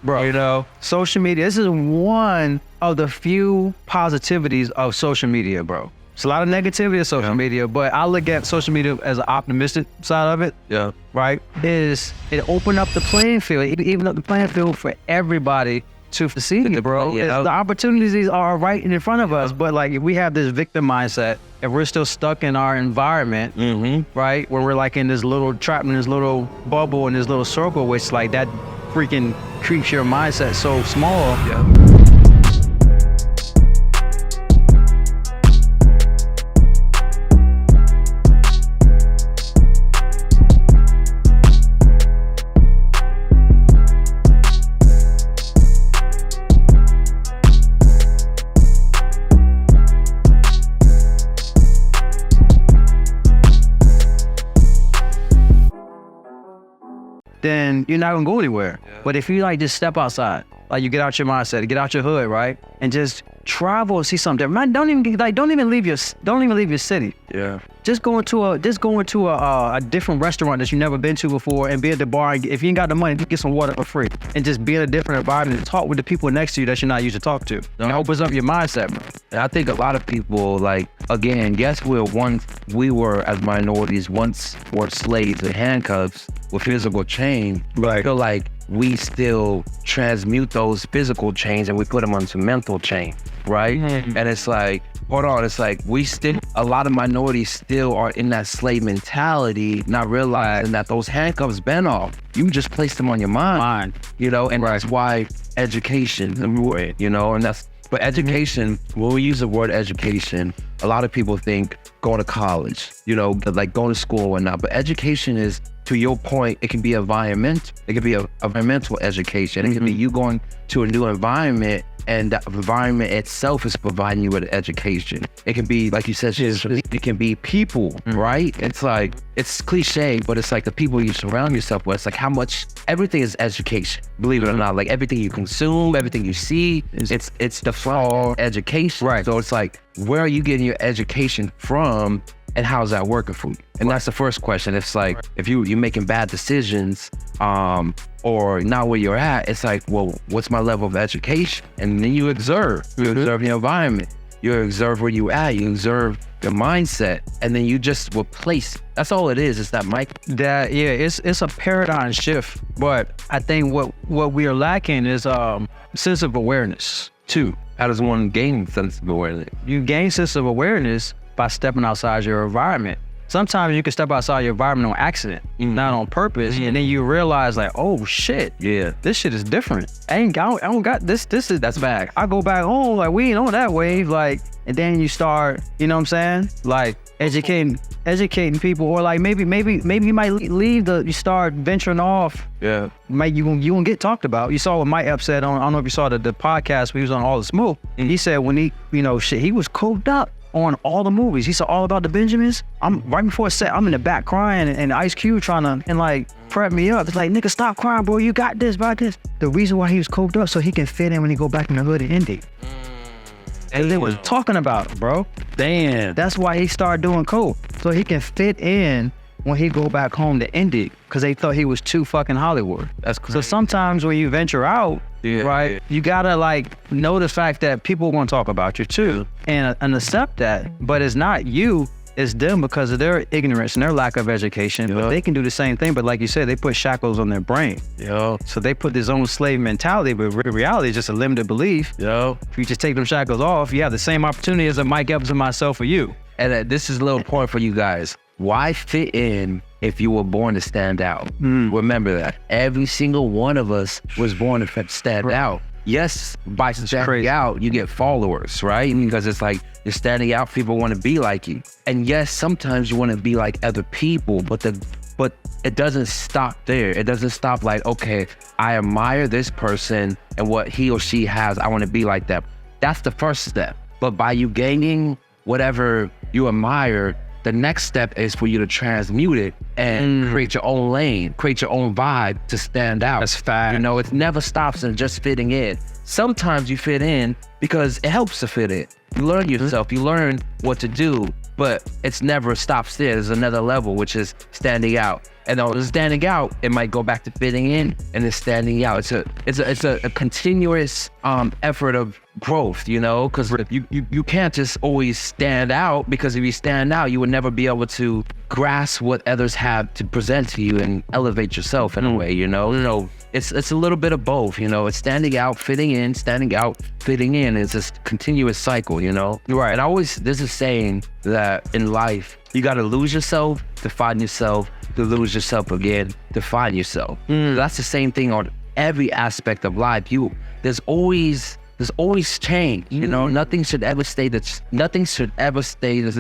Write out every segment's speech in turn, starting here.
bro. You know, Social media, this is one of the few positivities of social media, bro. It's a lot of negativity of social media, but I look at social media as an optimistic side of it. Yeah. Right? Is it opened up the playing field, it even up the playing field for everybody to succeed, bro. Yeah. The opportunities are right in front of us, but like if we have this victim mindset, if we're still stuck in our environment, right, where we're like in this little trap, in this little bubble, in this little circle, which like that freaking keeps your mindset so small. Yeah. Then you're not gonna go anywhere. Yeah. But if you like just step outside, like you get out your mindset, get out your hood, right, and just travel and see something. Man, don't even leave your city. Yeah. Just go into a different restaurant that you never been to before, and be at the bar. And if you ain't got the money, get some water for free, and just be in a different environment and talk with the people next to you that you're not used to talk to. It opens up your mindset, bro. And I think a lot of people, like, again, yes, we were as minorities once were slaves in handcuffs with physical chain. Right. I feel like we still transmute those physical chains and we put them onto mental chain, right? And it's like, hold on, it's like a lot of minorities still are in that slave mentality, not realizing that those handcuffs been off. You just place them on your mind. You know, and that's why education, you know, and but education, when we use the word education, a lot of people think going to college, you know, like going to school and whatnot. But education is, to your point, it can be environmental. It can be a environmental education. It can be you going to a new environment, and the environment itself is providing you with education. It can be, like you said, it can be people, right? It's like, it's cliche, but it's like the people you surround yourself with. It's like how much, everything is education, believe it or not. Like everything you consume, everything you see, it's the flow of education. Right. So it's like, where are you getting your education from, and how's that working for you? And that's the first question. It's like, if you're making bad decisions, or not where you're at, it's like, well, what's my level of education? And then you observe. You observe your environment. You observe where you at. You observe your mindset, and then you just replace. That's all it is. It's that mic. It's a paradigm shift. But I think what we are lacking is sense of awareness too. How does one gain sense of awareness? You gain sense of awareness by stepping outside your environment. Sometimes you can step outside your environment on accident, not on purpose, and then you realize like, oh shit, this shit is different. I don't got this. That's bad. I go back home, like we ain't on that wave, like, and then you start, you know what I'm saying, like educating people, or like maybe you might leave you start venturing off. Yeah. You won't get talked about. You saw what Mike Epps said on, I don't know if you saw the podcast where he was on All the Smoke. And he said when he was coked up on all the movies. He saw All About the Benjamins. I'm right before set, I'm in the back crying, and Ice Cube trying to like prep me up. It's like, nigga, stop crying, bro. You got this, about this. The reason why he was coked up so he can fit in when he go back in the hood in Indy. And they was talking about it, bro. Damn. That's why he started doing coke, so he can fit in when he go back home to Indy, because they thought he was too fucking Hollywood. That's crazy. So sometimes when you venture out, right, you gotta like know the fact that people are gonna talk about you too, and accept that. But it's not you, it's them, because of their ignorance and their lack of education. But they can do the same thing, but like you said, they put shackles on their brain. So they put this own slave mentality, but reality is just a limited belief. If you just take them shackles off, you have the same opportunity as a Mike Epps and myself or you. And this is a little point for you guys. Why fit in if you were born to stand out? Remember that. Every single one of us was born to stand out. Yes, by standing out, you get followers, right? Because it's like, you're standing out, people want to be like you. And yes, sometimes you want to be like other people, but it doesn't stop there. It doesn't stop like, okay, I admire this person and what he or she has, I want to be like them. That's the first step. But by you gaining whatever you admire, the next step is for you to transmute it and create your own lane, create your own vibe to stand out. That's fact. You know, it never stops in just fitting in. Sometimes you fit in because it helps to fit in. You learn yourself, you learn what to do, but it's never stops there. There's another level, which is standing out. And then standing out, it might go back to fitting in, and then standing out. It's a continuous effort of growth, you know, because you can't just always stand out, because if you stand out, you would never be able to grasp what others have to present to you and elevate yourself in a way, you know. So it's a little bit of both, you know. It's standing out, fitting in, standing out, fitting in. It's this continuous cycle, you know. Right. And there's a saying that in life, you got to lose yourself to find yourself, to lose yourself again to find yourself. That's the same thing on every aspect of life. There's always change, you know. Nothing should ever stay the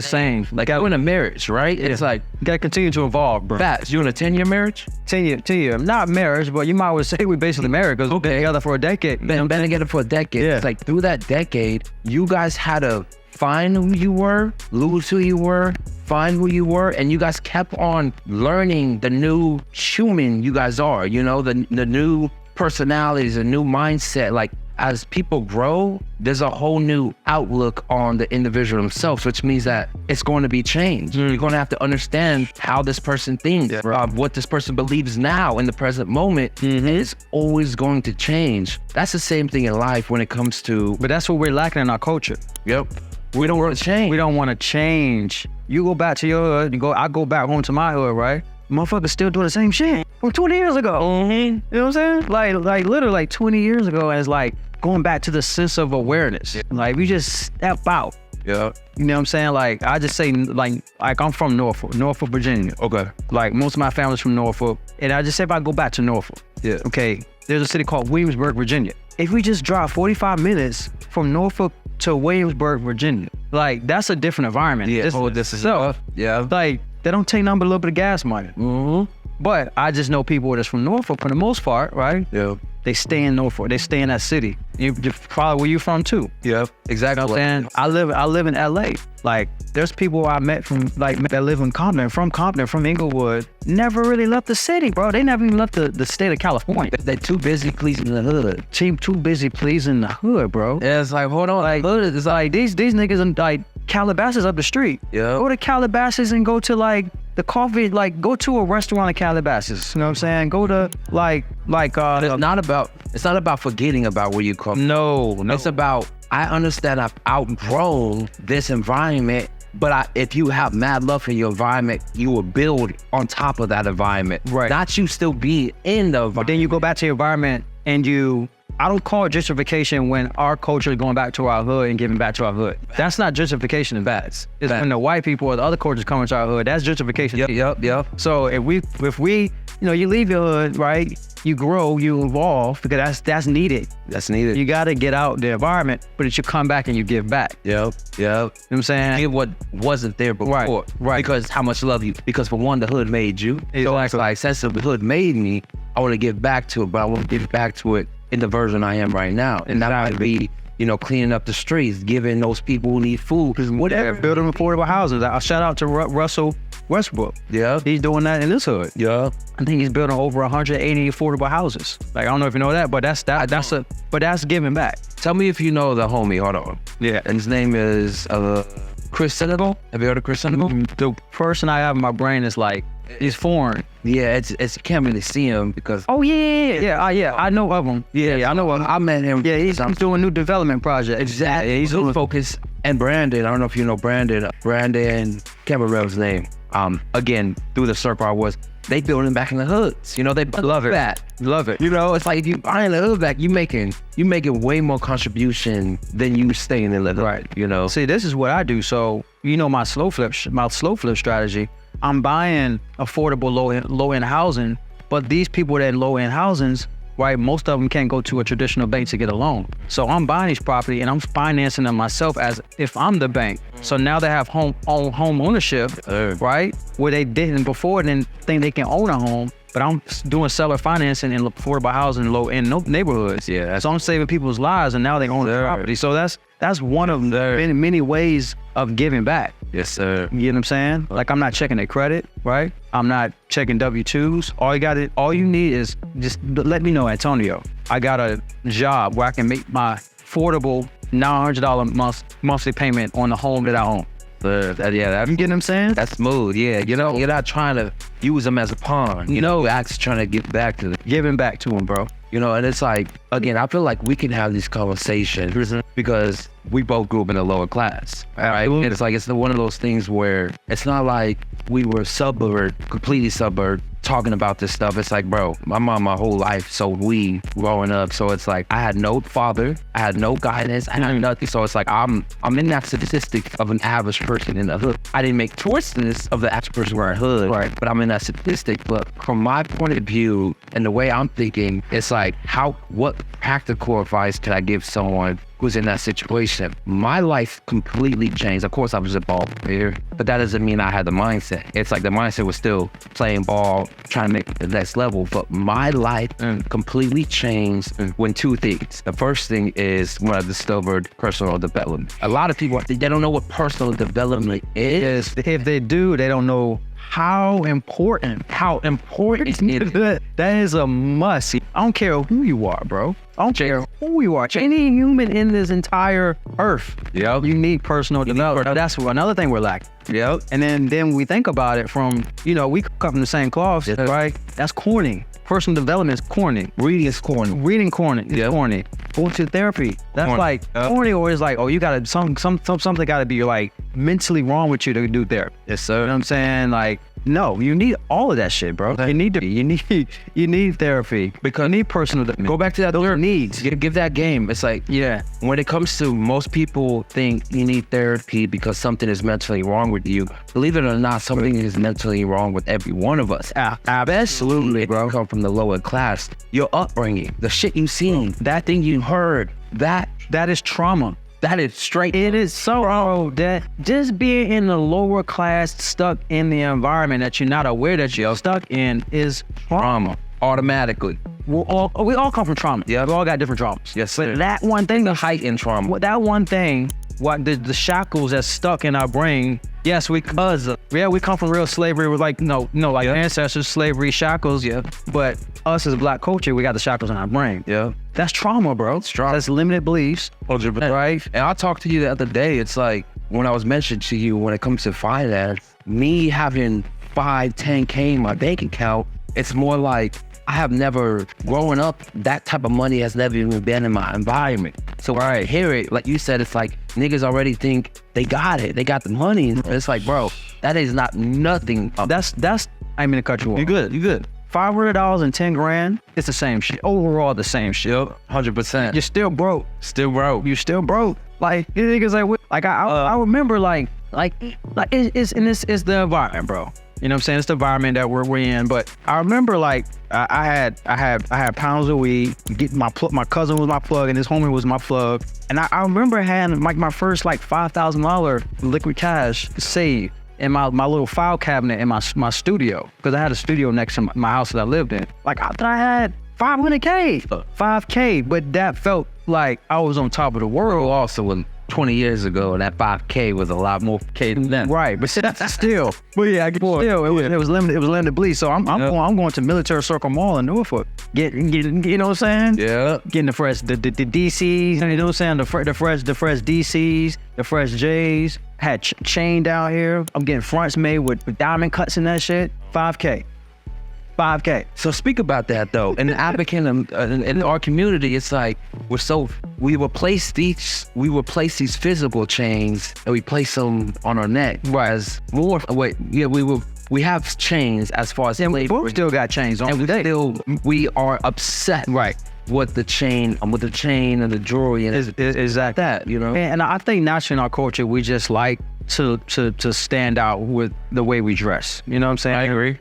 same. Like you're in a marriage, right? It's like You gotta continue to evolve, bro. facts. You in a 10-year marriage? 10 year, not marriage, but you might well say we basically married because we've been together for a decade. Been together for a decade. Yeah. It's like through that decade, you guys had to find who you were, lose who you were, find who you were, and you guys kept on learning the new human you guys are, you know, the new personalities, a new mindset. Like as people grow, there's a whole new outlook on the individual themselves, which means that it's going to be changed. You're going to have to understand how this person thinks, what this person believes now in the present moment is always going to change. That's the same thing in life when it comes to. But that's what we're lacking in our culture. Yep. We don't want to change. We don't want to change. You go back to your hood, I go back home to my hood, right? Motherfuckers still doing the same shit from 20 years ago. You know what I'm saying? Like literally like 20 years ago, and it's like going back to the sense of awareness. Like we just step out. Yeah. You know what I'm saying? Like I just say like I'm from Norfolk, Virginia. Okay. Like most of my family's from Norfolk. And I just say if I go back to Norfolk. Yeah. Okay. There's a city called Williamsburg, Virginia. If we just drive 45 minutes from Norfolk to Williamsburg, Virginia, like that's a different environment. Yeah. This is so. Yeah. Like they don't take nothing but a little bit of gas money. But I just know people that's from Norfolk for the most part, right? Yeah. They stay in Norfolk. They stay in that city. You probably where you from too. Yeah. Exactly. And I live in LA. Like there's people I met from that live in Compton, from Inglewood, never really left the city, bro. They never even left the state of California. They're too busy pleasing the hood. Too busy pleasing the hood, bro. Yeah, it's like, hold on. Like hood is like these niggas in like Calabasas up the street. Yeah. Go to Calabasas and go to like the coffee, like go to a restaurant in Calabasas. You know what I'm saying? Go to it's not about forgetting about where you come from. No. It's about, I understand I've outgrown this environment, but if you have mad love for your environment, you will build on top of that environment. Right. Not you still be in the environment. But then you go back to your environment and I don't call it gentrification when our culture is going back to our hood and giving back to our hood. That's not gentrification in bats. It's when the white people or the other cultures come into our hood, that's gentrification. Yep. So if we, you leave your hood, right? You grow, you evolve, because that's needed. That's needed. You gotta get out the environment, but it should come back and you give back. Yep. You know what I'm saying? Give what wasn't there before. Right. Because how much love you, because for one, the hood made you. Exactly. So it's like, since the hood made me, I want to give back to it, but I want to give back to it in the version I am right now. And that might be, cleaning up the streets, giving those people who need food, whatever. Building affordable houses. I shout out to Russell Westbrook. Yeah. He's doing that in this hood. Yeah. I think he's building over 180 affordable houses. Like, I don't know if you know that, but that's giving back. Tell me if you know the homie, hold on. Yeah. And his name is Chris Senegal. Have you heard of Chris Senegal? The person I have in my brain is like, he's foreign. Yeah, it's you can't really see him because. Oh yeah. I know of him. Yeah, I know of him. I met him. Yeah, he's doing a new development project. Exactly. Yeah, he's doing focus. And Brandon, I don't know if you know Brandon. Brandon, can't remember his name. Again, through the circle I was, they building back in the hoods. They love it. That. Love it. It's like if you buying the hood back, you making way more contribution than you staying in the hood. Right. See, this is what I do. So my slow flip strategy. I'm buying affordable low-end housing, but these people that in low-end housings, right, most of them can't go to a traditional bank to get a loan. So I'm buying these property and I'm financing them myself as if I'm the bank. So now they have home ownership, right, where they didn't before, then think they can own a home. But I'm doing seller financing in affordable housing, low-end neighborhoods. Yeah. So I'm saving people's lives, and now they own the property. So that's one of many ways of giving back. Yes, sir. You get what I'm saying? Like, I'm not checking their credit, right? I'm not checking W-2s. All you need is just let me know, Antonio. I got a job where I can make my affordable $900 monthly payment on the home that I own. You get what I'm saying? That's smooth. Yeah, you're not trying to use them as a pawn. You know, actually trying to give back to them. Giving back to them, bro. You know, and it's like, again, I feel like we can have these conversations because we both grew up in the lower class, right? And it's like, it's one of those things where it's not like we were completely suburb talking about this stuff. It's like, bro, my mom, my whole life sold weed growing up. So it's like, I had no father, I had no guidance, I had nothing. So it's like, I'm in that statistic of an average person in the hood. I didn't make choices of the average person where I hood, right? But I'm in that statistic. But from my point of view and the way I'm thinking, it's like, what practical advice can I give someone who's in that situation? My life completely changed. Of course, I was a ball player, but that doesn't mean I had the mindset. It's like the mindset was still playing ball, trying to make it to the next level. But my life completely changed when two things. The first thing is when I discovered personal development. A lot of people, they don't know what personal development is. If they do, they don't know how important it is. That is a must. I don't care who you are, bro. I don't care who you are. Any human in this entire earth, you need personal development. That's another thing we're lacking. And then we think about it from, we come from the same cloth, right? That's corny. Personal development is corny. Reading is corny. Reading corny is corny. Going to therapy, that's corny. Like corny, or it's like, oh, you gotta something gotta be like mentally wrong with you to do therapy. Yes, sir. You know what I'm saying? Like, no, you need all of that shit, bro. You need therapy because you need personal development. Go back to that. Those needs. Give that game. It's like, when it comes to, most people think you need therapy because something is mentally wrong with you. Believe it or not, something is mentally wrong with every one of us. Absolutely, bro. You come from the lower class. Your upbringing, the shit you seen, that thing you heard, that is trauma. That is straight. It is so, bro, that just being in the lower class, stuck in the environment that you're not aware that you're stuck in, is trauma. Automatically. We all come from trauma. Yeah. We all got different traumas. Yes, sir. But that one thing, the height in trauma. That one thing, the shackles that's stuck in our brain. Yes, we come from real slavery. We're like, ancestors, slavery, shackles. Yeah. But us as Black culture, we got the shackles in our brain. Yeah. That's trauma, bro. It's trauma. That's limited beliefs. 100%. Right? And I talked to you the other day. It's like, when I was mentioning to you, when it comes to finance, me having 5, 10K in my bank account, it's more like, I have never, growing up, that type of money has never even been in my environment. So when I hear it, like you said, it's like niggas already think they got it. They got the money. It's like, bro, that is not nothing. That's, I didn't mean to cut you off. You good. $500 and 10 grand, it's the same shit. Overall, the same shit. 100%. You're still broke. You're still broke. Like, niggas I remember it's the environment, bro. You know what I'm saying? It's the environment that we're in. But I remember I had pounds of weed. My cousin was my plug and his homie was my plug. And I remember having my first $5,000 liquid cash saved in my little file cabinet in my studio, because I had a studio next to my house that I lived in. Like, after I had 5K, but that felt like I was on top of the world. Also, when 20 years ago, that 5K was a lot more K than that. Right, but still. But yeah, it was limited bleed. So I'm going to Military Circle Mall in Norfolk. Getting, you know what I'm saying? Yeah. Getting the fresh the DCs, you know what I'm saying? The fresh DCs, the fresh J's. Had chain down here. I'm getting fronts made with diamond cuts and that shit. 5K. So speak about that though. In the African, in our community, it's like we replace these physical chains and we place them on our neck. Whereas we have chains as far as slavery. We still got chains on. And we are upset. Right. With the chain and the jewelry and exactly that, you know. And I think naturally in our culture, we just like to stand out with the way we dress. You know what I'm saying? I agree.